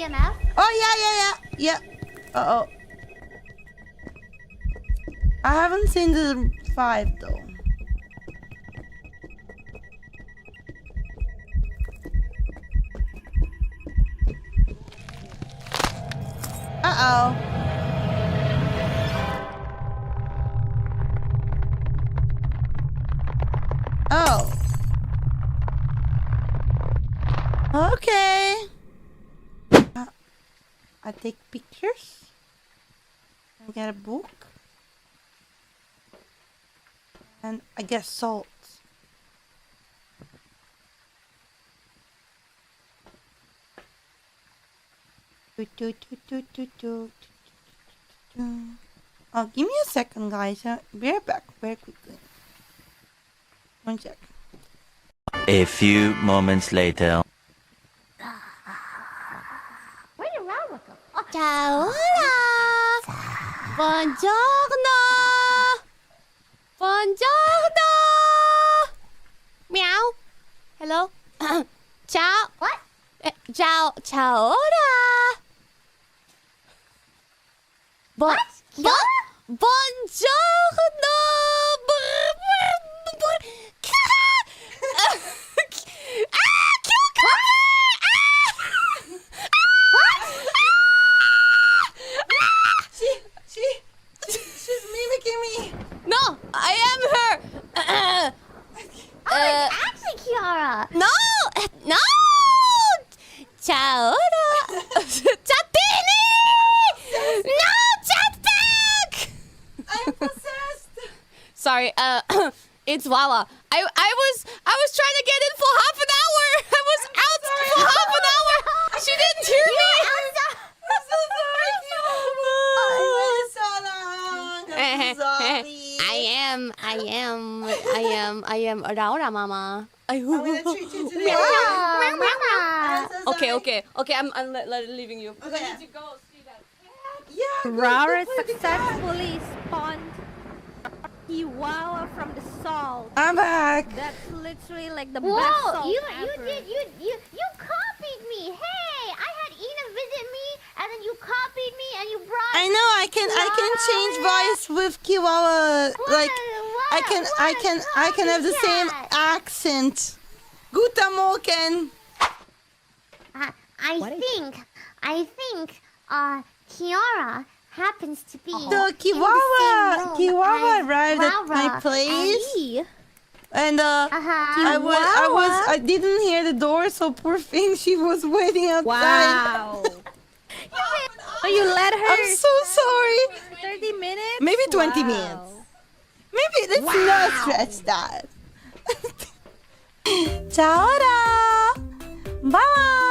EMF? Oh, yeah. Uh-oh. I haven't seen the 5, though. Uh-oh. Oh. Okay. I take pictures. I get a book. And I get salt. Oh, give me a second, guys. Be right back very quickly. One sec. A few moments later. Where did Raora go? Oh, Ciao, hola. Buongiorno. Buongiorno. Meow. Hello. Ciao. what? Ciao. Ciao, hola. What? Buongiorno. She's mimicking me. No, I am her. Oh, it's actually Kiara. No. Ciao, hola. Chatini. No, chat back. I'm possessed. Sorry, it's Wawa. I was trying to get in for half an hour. I was out for half an hour. She didn't hear me. I'm so sorry, Kiwawa. It was so long. I'm so sorry. I am Raora Mama. I'm gonna treat you today. Wow. Okay. I'm leaving you. Okay. I need to go see that. Yeah. Raora go play the cat. successfully spawned Kiwawa from the salt. I'm back. That's literally like the best Whoa, salt you ever. you copied me. Hey, I had Ina visit me, and then you copied me, and you brought. I know I can change voice with Kiwawa. Like I can have the same accent. Guten Morgen. I think Kiara happens to be So in the same room Kiwawa as arrived at my Raora place. And Uh-huh. I didn't hear the door, so poor thing, she was waiting outside. Wow. So you let her I'm so sorry. 30 minutes? Maybe 20 Wow. minutes. Maybe let's not stretch that. Ciao. Bye.